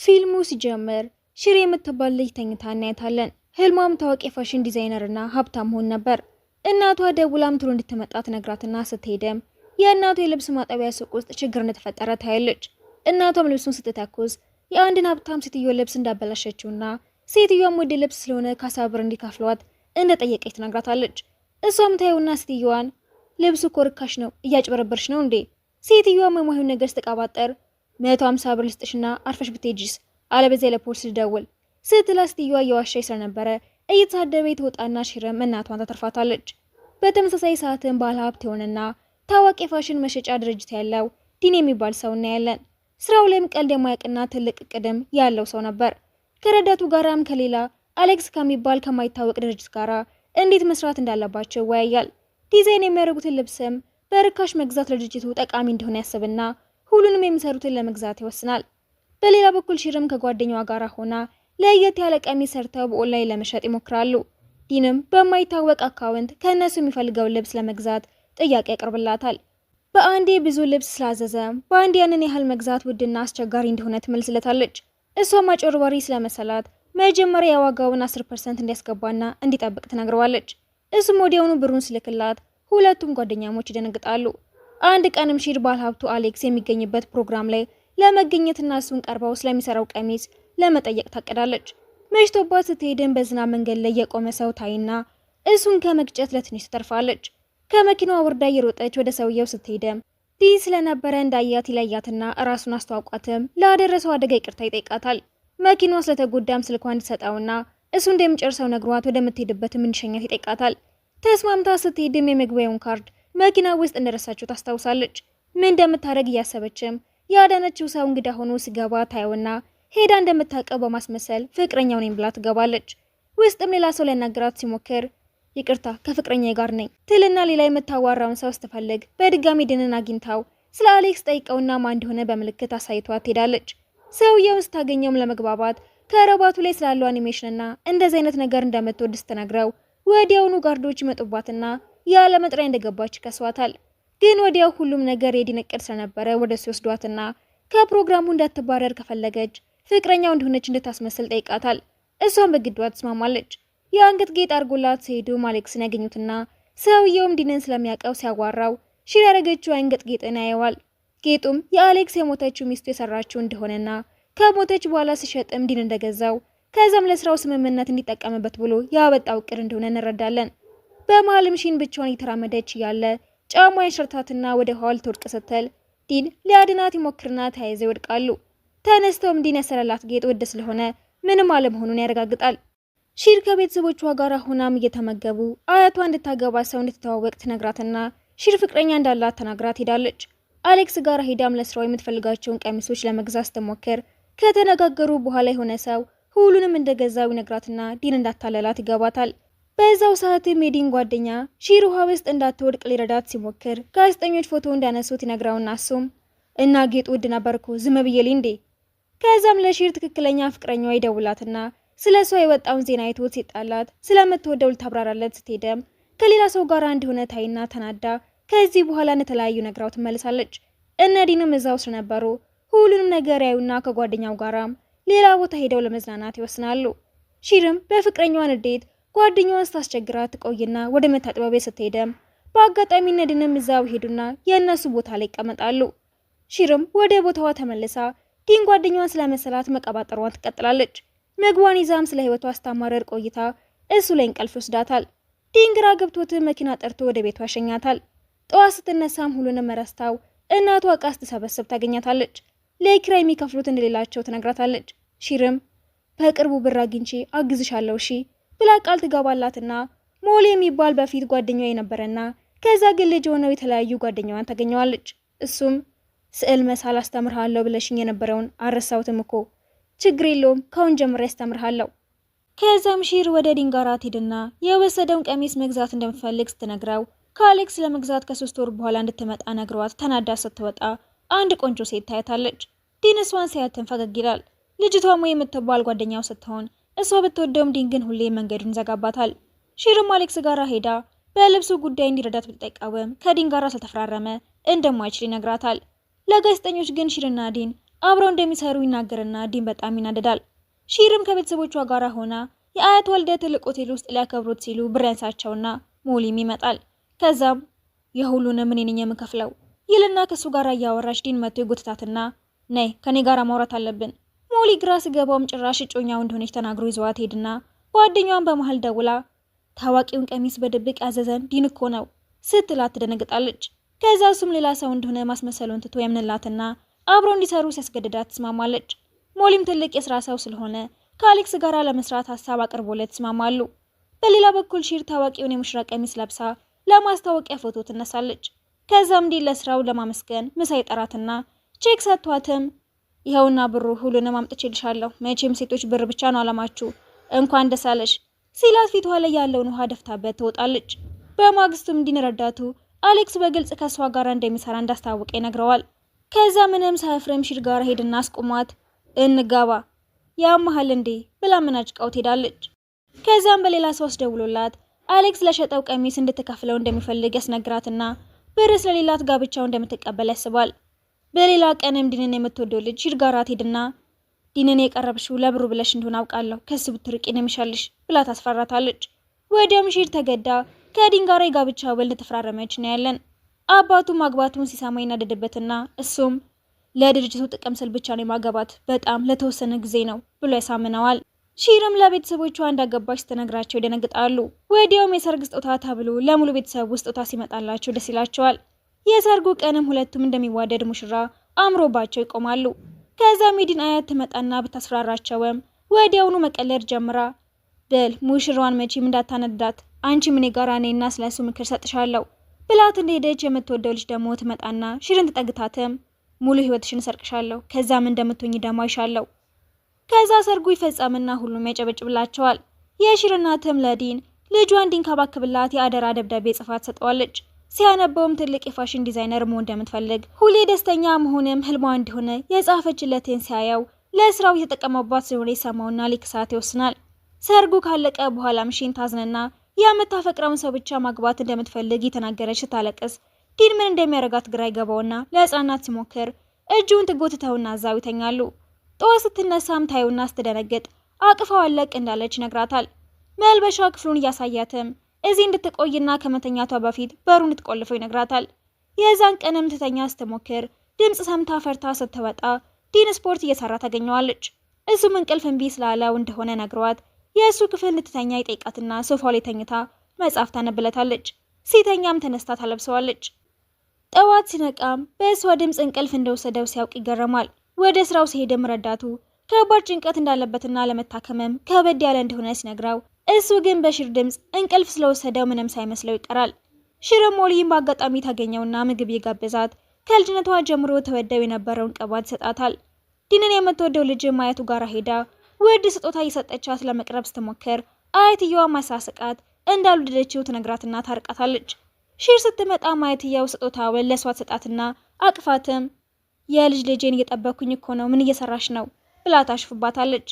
ፊልሙ ሲጀምር ሽር የምትባል ልጅ ተኝታ እናያታለን። ህልሟም ታዋቂ ፋሽን ዲዛይነርና ሀብታም መሆን ነበር። እናቷ ደውላም ቶሎ እንድትመጣ ትነግራትና ስትሄድም የእናቷ የልብስ ማጠቢያ ሱቅ ውስጥ ችግር እንደተፈጠረ ታያለች። እናቷም ልብሱን ስትተኩስ የአንድን ሀብታም ሴትዮ ልብስ እንዳበላሸችውና ሴትዮዋም ውድ ልብስ ስለሆነ ካሳ ብር እንዲከፍሏት እንደጠየቀች ትነግራታለች። እሷም ታየውና ሴትዮዋን ልብሱ እኮ ርካሽ ነው፣ እያጭበረበርሽ ነው እንዴ? ሴትዮዋም የማይሆን ነገር ስትቀባጠር 150 ብር ልስጥሽና አርፈሽ ብትሄጂስ አለበዚያ ለፖሊስ ልደውል ስትላ ሴትዮዋ እየዋሻች ስለነበረ እየተሳደበ ትወጣና ሽርም እናቷን ታተርፋታለች። በተመሳሳይ ሰዓትም ባለ ሀብት የሆነና ታዋቂ ፋሽን መሸጫ ድርጅት ያለው ዲን የሚባል ሰው እናያለን። ስራው ላይም ቀልድ የማያውቅና ትልቅ እቅድም ያለው ሰው ነበር። ከረዳቱ ጋራም ከሌላ አሌክስ ከሚባል ከማይታወቅ ድርጅት ጋራ እንዴት መስራት እንዳለባቸው ይወያያል። ዲዛይን የሚያደርጉትን ልብስም በርካሽ መግዛት ለድርጅቱ ጠቃሚ እንደሆነ ያስብና ሁሉንም የሚሰሩትን ለመግዛት ይወስናል። በሌላ በኩል ሽርም ከጓደኛዋ ጋር ሆና ለየት ያለ ቀሚስ ሰርተው በኦንላይን ለመሸጥ ይሞክራሉ። ዲንም በማይታወቅ አካውንት ከእነሱ የሚፈልገውን ልብስ ለመግዛት ጥያቄ ያቀርብላታል። በአንዴ ብዙ ልብስ ስላዘዘ በአንድ ያንን ያህል መግዛት ውድና አስቸጋሪ እንደሆነ ትመልስለታለች። እሷ አጭበርባሪ ስለመሰላት መጀመሪያ የዋጋውን 10% እንዲያስገባና እንዲጠብቅ ትነግረዋለች። እሱም ወዲያውኑ ብሩን ስልክላት ሁለቱም ጓደኛሞች ይደነግጣሉ። አንድ ቀንም ሺር ባለሀብቱ አሌክስ የሚገኝበት ፕሮግራም ላይ ለመገኘትና እሱን ቀርበው ስለሚሰራው ቀሚስ ለመጠየቅ ታቀዳለች። መሽቶባት ስትሄድን በዝናብ መንገድ ላይ የቆመ ሰው ታይና እሱን ከመግጨት ለትንሽ ትተርፋለች። ከመኪናዋ ወርዳ እየሮጠች ወደ ሰውየው ስትሄድም ዲን ስለነበረ እንዳያት ይለያትና ራሱን አስተዋውቋትም ላደረሰው አደጋ ይቅርታ ይጠይቃታል። መኪናዋ ስለተጎዳም ስልኳ እንድትሰጠውና እሱ እንደሚጨርሰው ነግሯት ወደምትሄድበትም እንዲሸኛት ይጠይቃታል። ተስማምታ ስትሄድም የመግቢያውን ካርድ መኪና ውስጥ እንደረሳችው ታስታውሳለች። ምን እንደምታደርግ እያሰበችም ያዳነችው ሰው እንግዳ ሆኖ ሲገባ ታየውና ሄዳ እንደምታውቀው በማስመሰል ፍቅረኛው ነኝ ብላ ትገባለች። ውስጥም ሌላ ሰው ሊያናግራት ሲሞክር ይቅርታ ከፍቅረኛዬ ጋር ነኝ ትልና ሌላ የምታዋራውን ሰው ስትፈልግ በድጋሚ ድንን አግኝታው ስለ አሌክስ ጠይቀውና ማን እንደሆነ በምልክት አሳይቷት ትሄዳለች። ሰውየውን ስታገኘውም ለመግባባት ከረባቱ ላይ ስላለው አኒሜሽንና እንደዚህ አይነት ነገር እንደምትወድ ስትነግረው ወዲያውኑ ጋርዶች ይመጡባትና ያለ መጥሪያ እንደገባች ይከሷታል። ግን ወዲያው ሁሉም ነገር የዲን እቅድ ስለነበረ ወደሱ ወስዷትና ከፕሮግራሙ እንዳትባረር ከፈለገች ፍቅረኛው እንደሆነች እንድታስመስል ጠይቃታል። እሷም በግዷ ትስማማለች። የአንገት ጌጥ አርጎላት ሲሄዱም አሌክስን ያገኙትና ሰውየውም ዲንን ስለሚያውቀው ሲያዋራው ሽር ያደረገችው አንገት ጌጥን ያየዋል። ጌጡም የአሌክስ የሞተችው ሚስቱ የሰራችው እንደሆነና ከሞተች በኋላ ሲሸጥም ዲን እንደገዛው ከዛም ለስራው ስምምነት እንዲጠቀምበት ብሎ ያወጣው እቅድ እንደሆነ እንረዳለን። በመሀልም ሺን ብቻዋን እየተራመደች እያለ ጫማ ያንሸርታትና ወደ ሐውልት ወድቅ ስትል ዲን ሊያድናት ይሞክርና ተያይዘው ይወድቃሉ። ተነስተውም ዲን ያሰረላት ጌጥ ውድ ስለሆነ ምንም አለመሆኑን ያረጋግጣል። ሺር ከቤተሰቦቿ ጋር ሆናም እየተመገቡ አያቷ እንድታገባ ሰው እንድትተዋወቅ ትነግራትና ሺር ፍቅረኛ እንዳላት ተናግራት ሄዳለች። አሌክስ ጋር ሄዳም ለስራው የምትፈልጋቸውን ቀሚሶች ለመግዛት ስትሞክር ከተነጋገሩ በኋላ የሆነ ሰው ሁሉንም እንደገዛው ይነግራትና ዲን እንዳታለላት ይገባታል። በዛው ሰዓትም የዲን ጓደኛ ሺር ውሃ ውስጥ እንዳትወድቅ ሊረዳት ሲሞክር ጋዜጠኞች ፎቶ እንዳነሱት ይነግራውና እሱም እና ጌጥ ውድ ነበርኩ ዝም ብዬ እንዴ? ከዛም ለሺር ትክክለኛ ፍቅረኛዋ ይደውላትና ስለ እሷ የወጣውን ዜና አይቶ ሲጣላት ስለምትወደው ልታብራራለት ስትሄደም ከሌላ ሰው ጋር እንደሆነ ታይና ተናዳ ከዚህ በኋላ እንደተለያዩ ነግራው ትመልሳለች። እነ ዲንም እዛው ስለነበሩ ሁሉንም ነገር ያዩና ከጓደኛው ጋራም ሌላ ቦታ ሄደው ለመዝናናት ይወስናሉ። ሺርም በፍቅረኛዋ ንዴት ጓደኛዋን ስታስቸግራት ትቆይና ወደ መታጠቢያ ቤት ስትሄደም በአጋጣሚ እነ ዲንም እዛው ሄዱና የእነሱ ቦታ ላይ ይቀመጣሉ። ሺርም ወደ ቦታዋ ተመልሳ ዲን ጓደኛዋን ስለመሰላት መቀባጠሯን ትቀጥላለች። ምግቧን ይዛም ስለ ህይወቷ አስተማረር ቆይታ እሱ ላይ እንቅልፍ ወስዳታል። ዲን ግራ ገብቶት መኪና ጠርቶ ወደ ቤቷ ያሸኛታል። ጠዋት ስትነሳም ሁሉንም ረስታው እናቷ ዕቃ ስትሰበስብ ታገኛታለች። ለኪራይ የሚከፍሉት እንደሌላቸው ትነግራታለች። ሺርም በቅርቡ ብር አግኝቼ አግዝሻለሁ እሺ ብላ ቃል ትገባላትና ሞል የሚባል በፊት ጓደኛዋ የነበረና ከዛ ግን ልጅ ሆነው የተለያዩ ጓደኛዋን ታገኘዋለች። እሱም ስዕል መሳል አስተምርሃለሁ ብለሽኝ የነበረውን አረሳውትም እኮ ችግር የለውም ካሁን ጀምሬ አስተምርሃለሁ። ከዛም ሺር ወደ ዲን ጋር ትሄድና የወሰደውን ቀሚስ መግዛት እንደምትፈልግ ስትነግረው ከአሌክስ ለመግዛት ከ3 ወር በኋላ እንድትመጣ ነግሯት ተናዳ ስትወጣ አንድ ቆንጆ ሴት ታያታለች። ዲን እሷን ሲያትን ፈገግ ይላል። ልጅቷም የምትባል ጓደኛው ስትሆን እሷ ብትወደውም ዲን ግን ሁሌ መንገዱን ዘጋባታል። ሺርም አሌክስ ጋር ሄዳ በልብሱ ጉዳይ እንዲረዳት ብትጠይቀውም ከዲን ጋር ስለተፈራረመ እንደማይችል ይነግራታል። ለጋዜጠኞች ግን ሺርና ዲን አብረው እንደሚሰሩ ይናገርና ዲን በጣም ይናደዳል። ሺርም ከቤተሰቦቿ ጋር ሆና የአያት ወልደ ትልቅ ሆቴል ውስጥ ሊያከብሩት ሲሉ ብር ያንሳቸውና ሞሊም ይመጣል። ከዛም የሁሉንም እኔ ነኝ የምከፍለው ይልና ከሱ ጋር እያወራች ዲን መጥቶ ይጎትታትና ነይ ከኔ ጋር ማውራት አለብን። ሞሊ ግራ ሲገባውም ጭራሽ እጮኛው እንደሆነች ተናግሮ ይዘዋት ሄድና ጓደኛዋን በመሃል ደውላ ታዋቂውን ቀሚስ በድብቅ ያዘዘን ዲን እኮ ነው ስትላት ትደነግጣለች። ከዛ እሱም ሌላ ሰው እንደሆነ ማስመሰሉን ትቶ ያምንላትና አብረው እንዲሰሩ ሲያስገድዳት ትስማማለች። ሞሊም ትልቅ የስራ ሰው ስለሆነ ከአሌክስ ጋር ለመስራት ሀሳብ አቅርቦለት ትስማማሉ። በሌላ በኩል ሺር ታዋቂውን የሙሽራ ቀሚስ ለብሳ ለማስታወቂያ ፎቶ ትነሳለች። ከዛም ዲን ለስራው ለማመስገን ምሳ ይጠራትና ቼክ ሰጥቷትም ይኸውና ብሩ ሁሉንም አምጥቼልሻለሁ፣ መቼም ሴቶች ብር ብቻ ነው አላማችሁ፣ እንኳን ደስ አለሽ ሲላት ፊቷ ላይ ያለውን ውሃ ደፍታበት ትወጣለች። በማግስቱም ዲን ረዳቱ አሌክስ በግልጽ ከሷ ጋር እንደሚሰራ እንዳስታወቀ ይነግረዋል። ከዛ ምንም ሳይፍረም ሺር ጋር ሄድና አስቆሟት። እንጋባ ያመሃል እንዴ ብላ ምናጭቃው ትሄዳለች። ከዛም በሌላ ሰው አስደውሎላት አሌክስ ለሸጠው ቀሚስ እንድትከፍለው እንደሚፈልግ ያስነግራትና ብር ስለሌላት ጋብቻው እንደምትቀበል ያስባል። በሌላ ቀንም ዲንን የምትወደው ልጅ ሺር ጋር ትሄድና ዲንን የቀረብሽው ለብሩ ብለሽ እንደሆነ አውቃለሁ፣ ከሱ ብትርቂ ነው የሚሻልሽ ብላ ታስፈራታለች። ወዲያውም ሺር ተገዳ ከዲን ጋር የጋብቻ ውል እንደተፈራረመች ነው ያለን። አባቱ ማግባቱን ሲሰማ ይናደድበትና እሱም ለድርጅቱ ጥቅም ስል ብቻ ነው ማገባት፣ በጣም ለተወሰነ ጊዜ ነው ብሎ ያሳምነዋል። ሺርም ለቤተሰቦቿ እንዳገባች ስትነግራቸው ይደነግጣሉ። ወዲያውም የሰርግ ስጦታ ተብሎ ለሙሉ ቤተሰቡ ስጦታ ሲመጣላቸው ደስ ይላቸዋል። የሰርጉ ቀንም ሁለቱም እንደሚዋደድ ሙሽራ አምሮባቸው ይቆማሉ። ከዛም የዲን አያት ትመጣና ብታስፈራራቸውም ወዲያውኑ መቀለድ ጀምራ በል ሙሽራዋን መቼም እንዳታነዳት፣ አንቺ ምን ጋር እኔና ስለሱ ምክር ሰጥሻለሁ ብላት እንደሄደች የምትወደው ልጅ ደግሞ ትመጣና ሺርን ትጠግታትም ሙሉ ህይወትሽን ሰርቅሻለሁ፣ ከዛም እንደምትሆኝ ደሞ አይሻለሁ። ከዛ ሰርጉ ይፈጸምና ሁሉም ያጨበጭብላቸዋል። የሺር እናትም ለዲን ልጇ እንዲንከባከብላት የአደራ ደብዳቤ ጽፋት ሰጠዋለች። ሲያነበውም ትልቅ የፋሽን ዲዛይነር መሆን እንደምትፈልግ ሁሌ ደስተኛ መሆንም ህልሟ እንደሆነ የጻፈችለትን ሲያየው ለስራው የተጠቀመባት ስለሆነ ይሰማውና ሊክሳት ይወስናል። ሰርጉ ካለቀ በኋላም ሺን ታዝነና የምታፈቅረውን ሰው ብቻ ማግባት እንደምትፈልግ የተናገረች ስታለቅስ ዲን ምን እንደሚያደርጋት ግራ ይገባውና ለህፃናት ሲሞክር እጁን ትጎትተውና እዛው ይተኛሉ። ጠዋት ስትነሳም ታዩና ስትደነግጥ አቅፋው አለቅ እንዳለች ይነግራታል። መልበሻ ክፍሉን እያሳያትም እዚህ እንድትቆይና ከመተኛቷ በፊት በሩ እንድትቆልፈው ይነግራታል። የዛን ቀንም ትተኛ ስትሞክር ድምፅ ሰምታ ፈርታ ስትወጣ ዲን ስፖርት እየሰራ ታገኘዋለች። እሱም እንቅልፍ እምቢ ስላለው እንደሆነ ነግሯት የእሱ ክፍል እንድትተኛ ይጠይቃትና ሶፋው ላይ ተኝታ መጽሐፍ ታነብለታለች። ሲተኛም ተነስታ ታለብሰዋለች። ጠዋት ሲነቃም በእሷ ድምፅ እንቅልፍ እንደወሰደው ሲያውቅ ይገረማል። ወደ ስራው ሲሄድም ረዳቱ ከባድ ጭንቀት እንዳለበትና ለመታከምም ከበድ ያለ እንደሆነ ሲነግረው እሱ ግን በሺር ድምፅ እንቅልፍ ስለወሰደው ምንም ሳይመስለው ይቀራል። ሺርም ሞሊን በአጋጣሚ ታገኘውና ምግብ የጋበዛት ከልጅነቷ ጀምሮ ተወደው የነበረውን ቅባት ይሰጣታል። ዲንን የምትወደው ልጅ አያቱ ጋር ሄዳ ውድ ስጦታ እየሰጠቻት ለመቅረብ ስትሞክር አያትየዋ ማሳሰቃት እንዳልወደደችው ትነግራትና ታርቃታለች። ሺር ስትመጣ አያትየው ስጦታውን ለሷ ትሰጣትና አቅፋትም የልጅ ልጄን እየጠበኩኝ እኮ ነው፣ ምን እየሰራሽ ነው ብላ ታሽፍባታለች።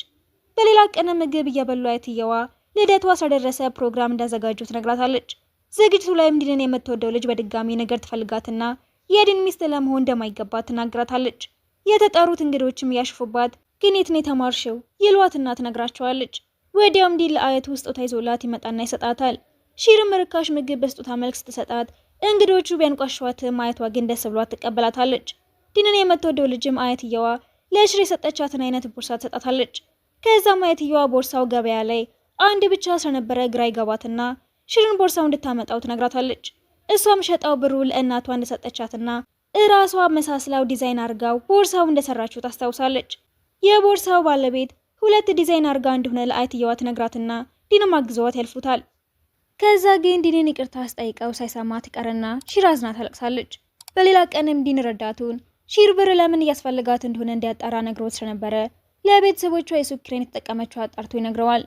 በሌላ ቀን ምግብ እየበሉ አያትየዋ ልደቷ ስለደረሰ ፕሮግራም እንዳዘጋጁ ትነግራታለች። ዝግጅቱ ላይም ዲንን የምትወደው ልጅ በድጋሚ ነገር ትፈልጋትና የዲን ሚስት ለመሆን እንደማይገባት ትናግራታለች። የተጠሩት እንግዶችም እያሽፉባት ግን የት ነው የተማርሽው ይሏትና ትነግራቸዋለች። ወዲያውም ዲን ለአያቱ ስጦታ ይዞላት ይመጣና ይሰጣታል። ሺርም ርካሽ ምግብ በስጦታ መልክ ስትሰጣት እንግዶቹ ቢያንቋሿትም አያቷ ግን ደስ ብሏት ትቀበላታለች። ዲንን የምትወደው ልጅም አያትየዋ ለሺር የሰጠቻትን አይነት ቦርሳ ትሰጣታለች። ከዛም አያትየዋ ቦርሳው ገበያ ላይ አንድ ብቻ ስለነበረ ግራ ይገባትና ሺርን ቦርሳው እንድታመጣው ትነግራታለች። እሷም ሸጣው ብሩ ለእናቷ እንደሰጠቻትና እራሷ መሳስላው ዲዛይን አርጋው ቦርሳው እንደሰራችው ታስታውሳለች። የቦርሳው ባለቤት ሁለት ዲዛይን አርጋ እንደሆነ ለአያትየዋ ትነግራትና ዲንም አግዘዋት ያልፉታል። ከዛ ግን ዲንን ይቅርታ አስጠይቀው ሳይሰማት ይቀርና ሺር አዝና ታለቅሳለች። በሌላ ቀንም ዲን ረዳቱን ሺር ብር ለምን እያስፈልጋት እንደሆነ እንዲያጣራ ነግሮት ስለነበረ ለቤተሰቦቿ የሱቅ ኪራይ የተጠቀመችው አጣርቶ ይነግረዋል።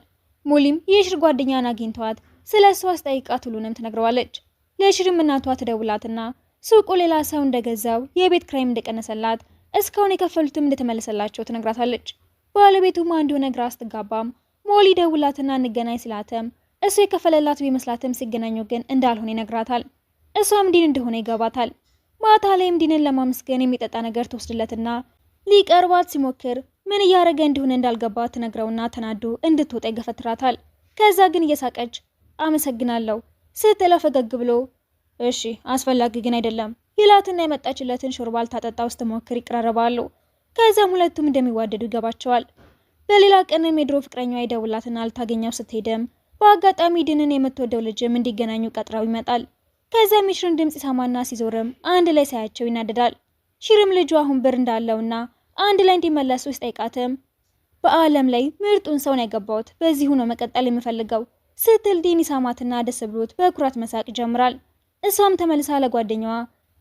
ሞሊም የሺር ጓደኛን አግኝተዋት ስለ እሷ አስጠይቃት ሁሉንም ትነግረዋለች። ለሺርም እናቷ ትደውላትና ሱቁ ሌላ ሰው እንደገዛው የቤት ክራይም እንደቀነሰላት እስካሁን የከፈሉትም እንደተመለሰላቸው ትነግራታለች። ባለቤቱም እንደሆነ ግራ ስትጋባም ሞሊ ደውላትና እንገናኝ ስላተም እሱ የከፈለላት ቢመስላትም ሲገናኙ ግን እንዳልሆነ ይነግራታል። እሷም ዲን እንደሆነ ይገባታል። ማታ ላይም ዲንን ለማመስገን የሚጠጣ ነገር ትወስድለትና ሊቀርባት ሲሞክር ምን እያደረገ እንደሆነ እንዳልገባት ትነግረውና ተናዶ እንድትወጣ ይገፈትራታል። ከዛ ግን እየሳቀች አመሰግናለሁ ስትለው ፈገግ ብሎ እሺ አስፈላጊ ግን አይደለም ይላትና የመጣችለትን ሾርባ ልታጠጣ ውስጥ ሞክር ይቀራረባሉ። ከዛም ሁለቱም እንደሚዋደዱ ይገባቸዋል። በሌላ ቀንም የድሮ ፍቅረኛዋ ይደውላትና ልታገኘው ስትሄድም በአጋጣሚ ዲንን የምትወደው ልጅም እንዲገናኙ ቀጥረው ይመጣል። ከዛም የሽርን ድምጽ ይሰማና ሲዞርም አንድ ላይ ሳያቸው ይናደዳል። ሽርም ልጁ አሁን ብር እንዳለውና አንድ ላይ እንዲመለሱ ሲጠይቃትም በአለም ላይ ምርጡን ሰው ነው ያገባሁት፣ በዚህ ሆኖ መቀጠል የምፈልገው ስትል ዲን ይሳማትና ደስ ብሎት በኩራት መሳቅ ይጀምራል። እሷም ተመልሳ ለጓደኛዋ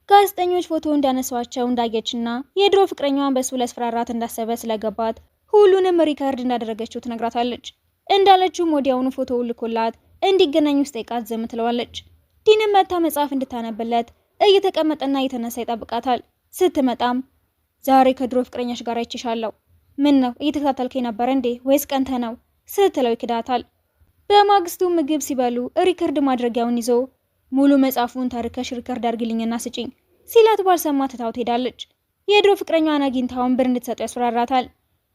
ጋዜጠኞች ፎቶ እንዳነሷቸው እንዳየችና የድሮ ፍቅረኛዋን በሱ ለስፈራራት እንዳሰበ ስለገባት ሁሉንም ሪከርድ እንዳደረገችው ትነግራታለች። እንዳለችውም ወዲያውኑ ፎቶውን ልኮላት እንዲገናኙ ስጠይቃት ዝም ትለዋለች። ዲንም መታ መጽሐፍ እንድታነብለት እየተቀመጠና እየተነሳ ይጠብቃታል። ስትመጣም ዛሬ ከድሮ ፍቅረኛሽ ጋር አይችሻለሁ፣ ምን ነው እየተከታተልከኝ ነበር እንዴ ወይስ ቀንተ ነው ስትለው ይክዳታል። በማግስቱ ምግብ ሲበሉ ሪከርድ ማድረጊያውን ይዞ ሙሉ መጽሐፉን ታርከሽ ሪከርድ አድርግልኝና ስጪኝ ሲላት ባልሰማ ትታው ትሄዳለች። የድሮ ፍቅረኛዋን አግኝታውን ብር እንድትሰጠው ያስፈራራታል።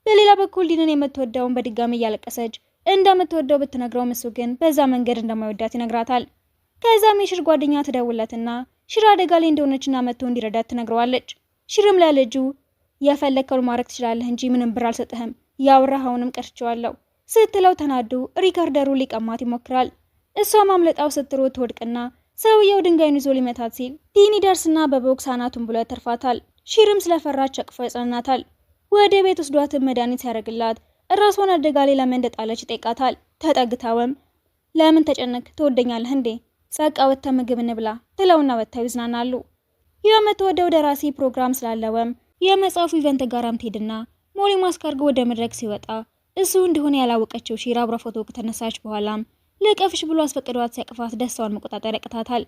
በሌላ በኩል ዲንን የምትወደውን በድጋሚ እያለቀሰች እንደምትወደው ብትነግረው እሱ ግን በዛ መንገድ እንደማይወዳት ይነግራታል። ከዛም የሽር ጓደኛ ትደውለትና ሽር አደጋ ላይ እንደሆነችና መጥቶ እንዲረዳት ትነግረዋለች። ሽርም ለልጁ የፈለከውን ማድረግ ትችላለህ እንጂ ምንም ብር አልሰጥህም፣ ያወራኸውንም ቀርቼዋለሁ ስትለው ተናዱ ሪከርደሩ ሊቀማት ይሞክራል። እሷ ማምለጣው ስትሮጥ ትወድቅና ሰውየው ድንጋዩን ይዞ ሊመታት ሲል ዲን ይደርስና በቦክስ አናቱን ብሎ ያተርፋታል። ሽርም ስለፈራች አቅፎ ያጽናናታል። ወደ ቤት ወስዷትን መድኃኒት ሲያደርግላት ራሷን አደጋ ላይ ለምን እንደጣለች ይጠይቃታል። ተጠግታውም ለምን ተጨነቅ ትወደኛለህ እንዴ ጸቃ ወጥተ ምግብ እንብላ ትለውና ወጥተው ይዝናናሉ። የምትወደው ደራሲ ፕሮግራም ስላለውም የመጽሐፉ ኢቨንት ጋራም ትሄድና ሞሊ ማስክ አድርጎ ወደ መድረክ ሲወጣ እሱ እንደሆነ ያላወቀችው ሺር አብራ ፎቶ ከተነሳች በኋላም ልቀፍሽ ብሎ አስፈቅዷት ሲያቅፋት ደስታዋን መቆጣጠር ያቅታታል።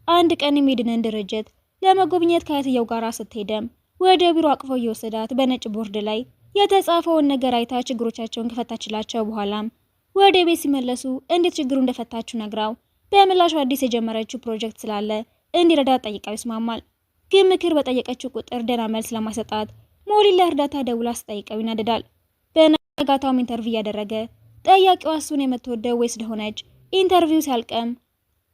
አንድ ቀን የሚድንን ድርጅት ለመጎብኘት ከአያትየው ጋር ስትሄደም ወደ ቢሮ አቅፈው እየወሰዳት በነጭ ቦርድ ላይ የተጻፈውን ነገር አይታ ችግሮቻቸውን ከፈታችላቸው በኋላም ወደ ቤት ሲመለሱ እንዴት ችግሩ እንደፈታችሁ ነግራው በምላሹ አዲስ የጀመረችው ፕሮጀክት ስላለ እንዲረዳት ጠይቃው ይስማማል። ግን ምክር በጠየቀችው ቁጥር ደህና መልስ ለማሰጣት ሞሊ ለእርዳታ ደውላ ስጠይቀው ይናደዳል። በነጋታውም ኢንተርቪው እያደረገ ጠያቂዋ እሱን የምትወደው ወይ ስለሆነች ኢንተርቪው ሲያልቅም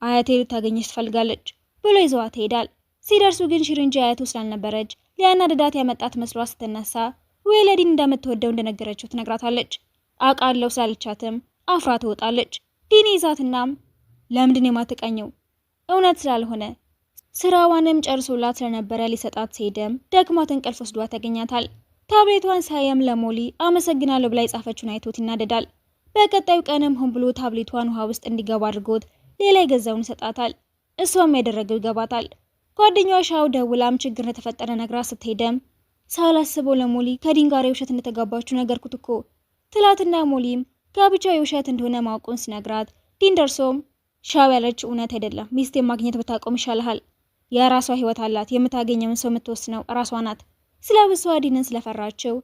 አያቴ ልታገኘች ትፈልጋለች ብሎ ይዘዋት ይሄዳል። ሲደርሱ ግን ሽር እንጂ አያቱ ስላልነበረች ሊያናድዳት ያመጣት መስሏ ስትነሳ ዌለዲን እንደምትወደው እንደነገረችው ትነግራታለች። አውቃለሁ ስላለቻትም አፍራ ትወጣለች። ዲን ይዛትናም ለምንድን የማትቀኘው እውነት ስላልሆነ ስራዋንም ጨርሶላት ስለነበረ ሊሰጣት ሲሄድም ደክሟት እንቅልፍ ወስዷት ያገኛታል። ታብሌቷን ሳየም ለሞሊ አመሰግናለሁ ብላ የጻፈችውን አይቶት ይናደዳል። በቀጣዩ ቀንም ሆን ብሎ ታብሌቷን ውሃ ውስጥ እንዲገባ አድርጎት ሌላ የገዛውን ይሰጣታል። እሷም ያደረገው ይገባታል። ጓደኛዋ ሻው ደውላም ችግር እንደተፈጠረ ነግራ ስትሄደም ሳላስበው ለሞሊ ከዲን ጋር የውሸት እንደተጋባችሁ ነገርኩት እኮ ትላትና ሞሊም ጋብቻው የውሸት እንደሆነ ማወቁን ሲነግራት ዲን ደርሶም ሻው ያለች እውነት አይደለም፣ ሚስቴን ማግኘት ብታቆም ይሻልሃል። የራሷ ህይወት አላት፣ የምታገኘውን ሰው የምትወስነው ራሷ ናት። ስለ ብሷ ዲንን ስለፈራችው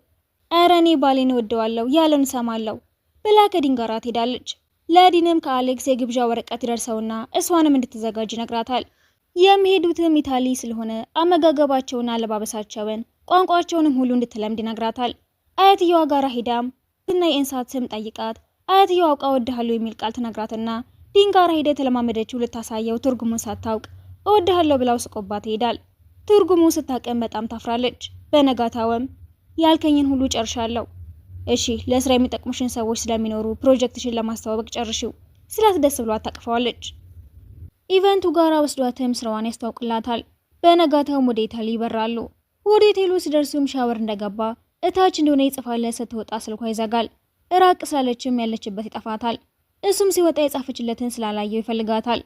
ኧረ እኔ ባሌን እወደዋለሁ ያለውን እሰማለሁ ብላ ከዲን ጋር ትሄዳለች። ለዲንም ከአሌክስ የግብዣ ወረቀት ይደርሰውና እሷንም እንድትዘጋጅ ይነግራታል። የሚሄዱትም ኢታሊ ስለሆነ አመጋገባቸውና አለባበሳቸውን ቋንቋቸውንም ሁሉ እንድትለምድ ይነግራታል። አያትየዋ ጋር ሄዳም እና የእንስሳት ስም ጠይቃት አያትየዋ አውቃ እወድሃለሁ የሚል ቃል ትነግራትና ዲን ጋር ሄደ ተለማመደችው ልታሳየው ትርጉሙን ሳታውቅ እወድሃለሁ ብላው ስቆባት ይሄዳል። ትርጉሙ ስታቀም በጣም ታፍራለች። በነጋታውም ያልከኝን ሁሉ ጨርሻለሁ፣ እሺ ለስራ የሚጠቅሙሽን ሰዎች ስለሚኖሩ ፕሮጀክትሽን ለማስተዋወቅ ጨርሺው ስላት ደስ ብሏት ታቅፈዋለች። ኢቨንቱ ጋራ ወስዷትም ስራዋን ያስታውቅላታል። በነጋታውም ወደ ኢታሊ ይበራሉ። ወደ ሆቴሉ ሲደርሱም ሻወር እንደገባ እታች እንደሆነ ይጽፋለት ስትወጣ ስልኳ ይዘጋል። ራቅ ስላለችም ያለችበት ይጠፋታል። እሱም ሲወጣ የጻፈችለትን ስላላየው ይፈልጋታል።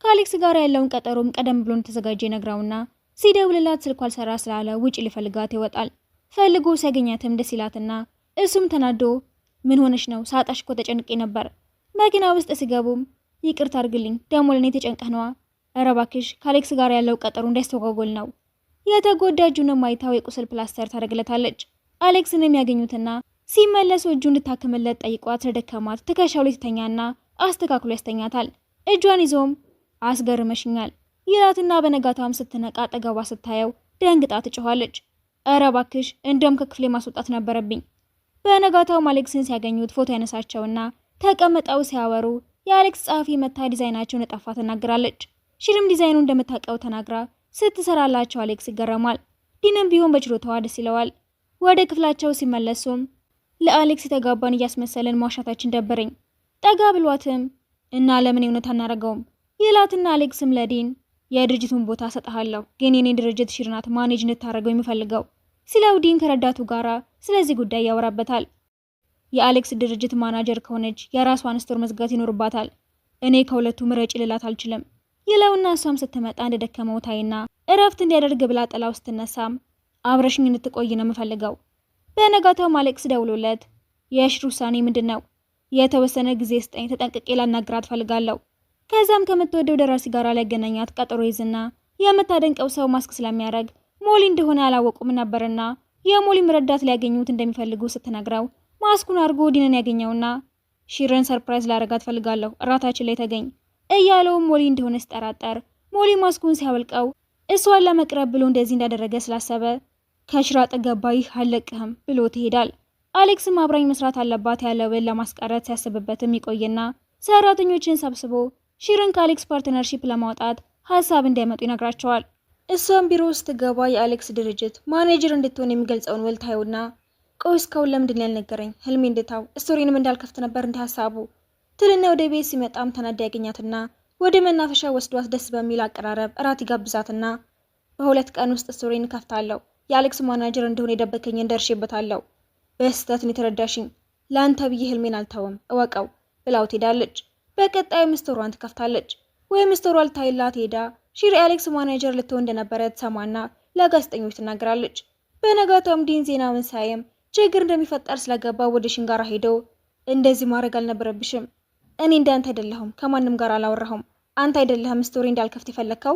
ከአሌክስ ጋር ያለውን ቀጠሮም ቀደም ብሎ ተዘጋጀ ነግራውና ሲደውልላት ስልኳ አልሰራ ስላለ ውጪ ሊፈልጋት ይወጣል። ፈልጎ ሲያገኛትም ደስ ይላትና እሱም ተናዶ ምን ሆነሽ ነው? ሳጣሽ እኮ ተጨንቄ ነበር። መኪና ውስጥ ሲገቡም ይቅርታ አድርግልኝ ደሞ ለኔ ተጨንቀህ ነዋ። ኧረ እባክሽ ከአሌክስ ጋር ያለው ቀጠሮ እንዳይስተጓጎል ነው። የተጎዳ እጁንም አይታው የቁስል ፕላስተር ታደርግለታለች። አሌክስንም ያገኙትና ሲመለሱ እጁ እንድታክምለት ጠይቋት ስለደከማት ትከሻው ላይ ትተኛና አስተካክሎ ያስተኛታል። እጇን ይዞም አስገርመሽኛል ይላትና በነጋታም ስትነቃ አጠገቧ ስታየው ደንግጣ ትጮኻለች። ኧረ እባክሽ እንደውም ከክፍሌ ማስወጣት ነበረብኝ። በነጋታው አሌክስን ሲያገኙት ፎቶ ያነሳቸውና ተቀምጠው ሲያወሩ የአሌክስ ጸሐፊ መታ ዲዛይናቸውን እጠፋ ትናገራለች። ሺርም ዲዛይኑ እንደምታውቀው ተናግራ ስትሰራላቸው አሌክስ ይገረማል። ዲንም ቢሆን በችሎታዋ ደስ ይለዋል። ወደ ክፍላቸው ሲመለሱም ለአሌክስ የተጋባን እያስመሰልን መዋሻታችን ደበረኝ ጠጋ ብሏትም እና ለምን እውነት አናረገውም ይላትና አሌክስም ለዲን የድርጅቱን ቦታ ሰጠሃለሁ ግን የኔ ድርጅት ሺርናት ማኔጅ እንድታረገው የሚፈልገው ሲለው ዲን ከረዳቱ ጋራ ስለዚህ ጉዳይ ያወራበታል። የአሌክስ ድርጅት ማናጀር ከሆነች የራሷን ስቶር መዝጋት ይኖርባታል። እኔ ከሁለቱ ምረጭ ልላት አልችልም ይለውና እሷም ስትመጣ እንደደከመው ታይና እረፍት እንዲያደርግ ብላ ጥላው ስትነሳም አብረሽኝ እንድትቆይ ነው የምፈልገው። በነጋታው አሌክስ ደውሎለት የሺር ውሳኔ ምንድነው? የተወሰነ ጊዜ ስጠኝ፣ ተጠንቅቄ ላናግራት ፈልጋለሁ። ከዛም ከምትወደው ደራሲ ጋር ሊያገናኛት ቀጠሮ ይዝና የምታደንቀው ሰው ማስክ ስለሚያደርግ ሞሊ እንደሆነ አላወቁም ነበርና የሞሊም ረዳት ሊያገኙት እንደሚፈልጉ ስትነግረው ማስኩን አድርጎ ዲንን ያገኘውና ሺርን ሰርፕራይዝ ላደርጋት ፈልጋለሁ፣ እራታችን ላይ ተገኝ እያለው ሞሊ እንደሆነ ሲጠራጠር ሞሊ ማስኩን ሲያወልቀው እሷን ለመቅረብ ብሎ እንደዚህ እንዳደረገ ስላሰበ ከሺር አጠገብ ባይህ አልለቅህም ብሎ ይሄዳል። አሌክስም አብራኝ መስራት አለባት ያለውን ለማስቀረት ሲያስብበትም ይቆይና ሰራተኞችን ሰብስቦ ሺርን ከአሌክስ ፓርትነርሺፕ ለማውጣት ሀሳብ እንዲያመጡ ይነግራቸዋል። እሷም ቢሮ ውስጥ ገባ የአሌክስ ድርጅት ማኔጀር እንድትሆን የሚገልጸውን ውል ታዩና ቆይ እስካሁን ለምንድን ያልነገረኝ? ህልሜ እንድታው ስቶሪንም እንዳልከፍት ነበር እንደ ሀሳቡ ትልና ወደ ቤት ሲመጣም ተናዳ ያገኛትና ወደ መናፈሻ ወስዷት ደስ በሚል አቀራረብ እራት ይጋብዛትና በ2 ቀን ውስጥ ስቶሪን ከፍታለሁ፣ የአሌክስ ማናጀር እንደሆነ የደበከኝን ደርሼበታለሁ፣ በስህተትን የተረዳሽኝ፣ ለአንተ ብዬ ህልሜን አልተውም እወቀው ብላው ትሄዳለች። በቀጣይም ስቶሯን ትከፍታለች። ወይም ስቶሯ ልታይላት ሄዳ ሺር የአሌክስ ማናጀር ልትሆን እንደነበረ ትሰማና ለጋዜጠኞች ትናገራለች። በነጋታውም ዲን ዜናውን ሳይም ችግር እንደሚፈጠር ስለገባ ወደ ሺን ጋር ሄዶ እንደዚህ ማድረግ አልነበረብሽም፣ እኔ እንዳንተ አይደለሁም፣ ከማንም ጋር አላወራሁም፣ አንተ አይደለህም ስቶሪ እንዳልከፍት የፈለግከው።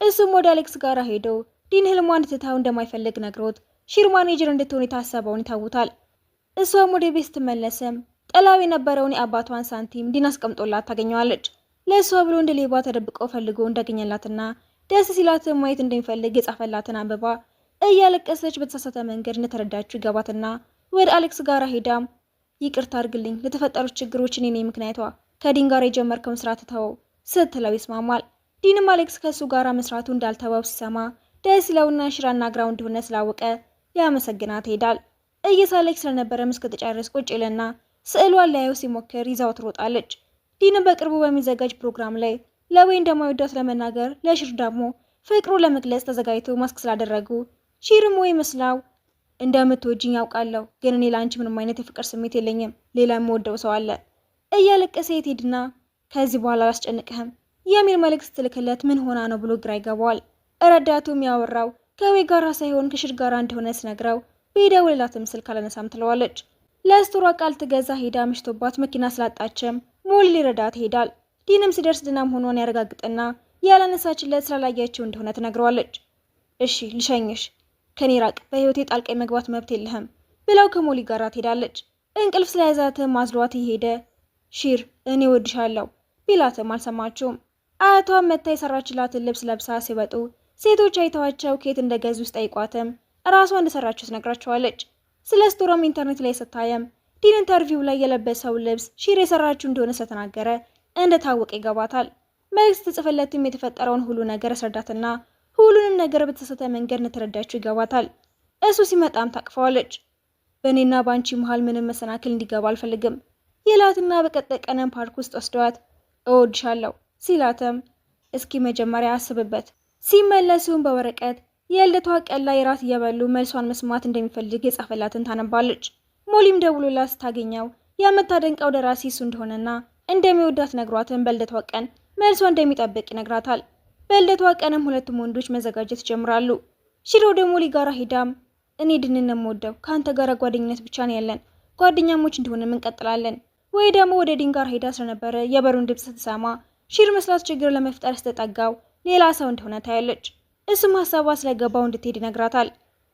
እሱም ወደ አሌክስ ጋር ሄዶ ዲን ህልሟ እንድትታው እንደማይፈልግ ነግሮት ሺር ማኔጀር እንድትሆን የታሰበውን ይታውታል። እሷም ወደ ቤት ስትመለስም ጠላው የነበረውን የአባቷን ሳንቲም ዲን አስቀምጦላት ታገኘዋለች። ለእሷ ብሎ እንደ ሌባ ተደብቆ ፈልጎ እንዳገኘላትና ደስ ሲላትም ማየት እንደሚፈልግ የጻፈላትን አንብባ እያለቀሰች በተሳሳተ መንገድ እንደተረዳችው ይገባትና ወደ አሌክስ ጋር ሄዳም ይቅርታ አድርግልኝ ለተፈጠሩት ችግሮች እኔ ነኝ ምክንያቷ፣ ከዲን ጋር የጀመርከውን ስራ ትተወው ስትለው ይስማማል። ዲንም አሌክስ ከሱ ጋር መስራቱ እንዳልተወው ሲሰማ ደስ ይለውና ሺር አናግራው እንደሆነ ስላወቀ ሊያመሰግናት ይሄዳል። እየሳለች ስለነበረም እስክትጨርስ ቁጭ ይልና ስዕሏን ላየው ሲሞክር ይዛው ትሮጣለች። ዲንም በቅርቡ በሚዘጋጅ ፕሮግራም ላይ ለወይ እንደማይወዳት ለመናገር ለሺር ደግሞ ፍቅሩ ለመግለጽ ተዘጋጅቶ ማስክ ስላደረጉ ሺርም ወይ መስላው እንደምትወጂኝ ያውቃለሁ፣ ግን እኔ ለአንቺ ምንም አይነት የፍቅር ስሜት የለኝም፣ ሌላ የምወደው ሰው አለ እያለቀሰ ሄድና ከዚህ በኋላ አላስጨንቅህም የሚል መልእክት ስትልክለት ምን ሆና ነው ብሎ ግራ ይገባዋል። ረዳቱም ያወራው ከወይ ጋራ ሳይሆን ከሺር ጋራ እንደሆነ ሲነግረው ቢደውልላትም ስልክ አላነሳም ትለዋለች። ለስቶሯ ቃል ትገዛ ሄዳ ምሽቶባት መኪና ስላጣችም ሞሊ ሊረዳት ይሄዳል። ዲንም ሲደርስ ድናም ሆኗን ያረጋግጥና ያላነሳችለት ስላላያቸው እንደሆነ ትነግረዋለች። እሺ ልሸኝሽ፣ ከኔ ራቅ፣ በህይወቴ ጣልቃ መግባት መብት የለህም ብለው ከሞሊ ጋር ትሄዳለች። እንቅልፍ ስለያዛትም አዝሏት ይሄደ ሺር እኔ ወድሻለሁ ቢላትም አልሰማችውም። አያቷም መታ የሰራችላትን ልብስ ለብሳ ሲወጡ ሴቶች አይተዋቸው ከየት እንደገዙ ሲጠይቋትም ራሷ እንደሰራችው ትነግራቸዋለች። ስለ ስቶሯም ኢንተርኔት ላይ ስታየም ዲን ኢንተርቪው ላይ የለበሰው ልብስ ሺር የሰራችው እንደሆነ ስለተናገረ እንደታወቀ ይገባታል። መልስ ትጽፍለትም የተፈጠረውን ሁሉ ነገር አስረዳትና ሁሉንም ነገር በተሳሳተ መንገድ እንደተረዳችው ይገባታል። እሱ ሲመጣም ታቅፈዋለች። በእኔና ባንቺ መሃል ምንም መሰናክል እንዲገባ አልፈልግም ይላትና በቀጣይ ቀንም ፓርክ ውስጥ ወስደዋት እወድሻለሁ ሲላትም እስኪ መጀመሪያ አስብበት ሲመለሱም በወረቀት የልደቷ ቀን ላይ ራት እየበሉ መልሷን መስማት እንደሚፈልግ የጻፈላትን ታነባለች። ሞሊም ደውሎላት ስታገኘው የምታደንቀው ደራሲ እሱ እንደሆነና እንደሚወዳት ነግሯትን በልደቷ ቀን መልሷ እንደሚጠብቅ ይነግራታል። በልደቷ ቀንም ሁለቱም ወንዶች መዘጋጀት ይጀምራሉ። ሺር ወደ ሞሊ ጋር ሄዳም እኔ ድንን የምወደው ከአንተ ጋር ጓደኝነት ብቻ ነው ያለን፣ ጓደኛሞች እንደሆነም እንቀጥላለን ወይ ደግሞ ወደ ዲን ጋር ሄዳ ስለነበረ የበሩን ድምፅ ስትሰማ ሺር መስላት ችግር ለመፍጠር ስትጠጋው ሌላ ሰው እንደሆነ ታያለች። እሱም ሀሳቧ ስለገባው እንድትሄድ ይነግራታል።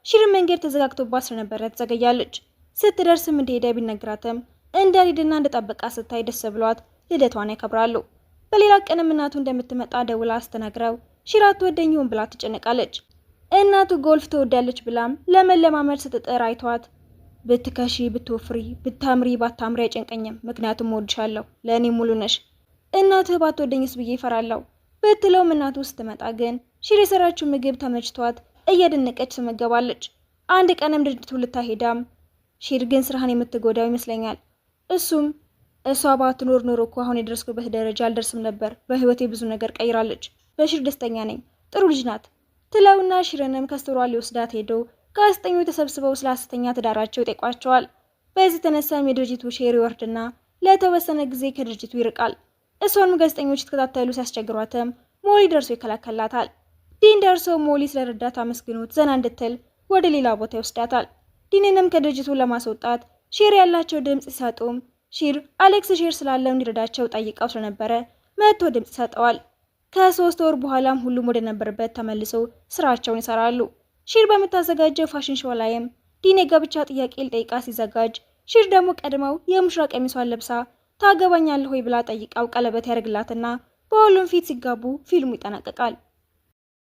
ሺር መንገድ ተዘጋግቶባት ስለነበረ ትዘገያለች። ስትደርስም እንደሄደ ቢነግራትም እንዳልሄድና እንደጠበቃ ስታይ ደስ ብሏት ልደቷን ያከብራሉ። በሌላ ቀንም እናቱ እንደምትመጣ ደውላ ስትነግረው ሺር አትወደኝም ብላ ትጨነቃለች። እናቱ ጎልፍ ትወዳለች ብላም ለመለማመድ ስትጥር አይቷት ብትከሺ ብትወፍሪ ብታምሪ ባታምሪ አይጨንቀኝም፣ ምክንያቱም እወድሻለሁ፣ ለእኔ ሙሉ ነሽ። እናትህ ባትወደኝስ ብዬ እፈራለሁ ብትለውም እናቱ ስትመጣ ግን ሺር የሰራችው ምግብ ተመችቷት እየደነቀች ትመገባለች። አንድ ቀንም ድርጅቱ ልታሄዳም ሺር ግን ስራህን የምትጎዳው ይመስለኛል። እሱም እሷ ባትኖር ኖሮ እኮ አሁን የደረስኩበት ደረጃ አልደርስም ነበር። በህይወቴ ብዙ ነገር ቀይራለች። በሺር ደስተኛ ነኝ፣ ጥሩ ልጅ ናት ትለውና ሺርንም ከስቶሯ ሊወስዳት ሄዶ ጋዜጠኞች ተሰብስበው ስለ ሐሰተኛ ትዳራቸው ይጠይቋቸዋል። በዚህ ተነሳም የድርጅቱ ሼር ይወርድና ለተወሰነ ጊዜ ከድርጅቱ ይርቃል። እሷንም ጋዜጠኞች የተከታተሉ ሲያስቸግሯትም ሞሊ ደርሶ ይከላከላታል። ዲን ደርሶ ሞሊ ስለረዳት አመስግኖት ዘና እንድትል ወደ ሌላ ቦታ ይወስዳታል። ዲንንም ከድርጅቱ ለማስወጣት ሼር ያላቸው ድምጽ ሲሰጡም ሺር አሌክስ ሼር ስላለው እንዲረዳቸው ጠይቀው ስለነበረ መጥቶ ድምጽ ይሰጠዋል። ከ3 ወር በኋላም ሁሉም ወደ ነበረበት ተመልሶ ስራቸውን ይሰራሉ። ሺር በምታዘጋጀው ፋሽን ሾው ላይም ዲን የጋብቻ ጥያቄ ሊጠይቃ ሲዘጋጅ ሺር ደግሞ ቀድመው የሙሽራ ቀሚሷን ለብሳ ታገባኛለህ ሆይ ብላ ጠይቃው ቀለበት ያደርግላትና በሁሉም ፊት ሲጋቡ ፊልሙ ይጠናቀቃል።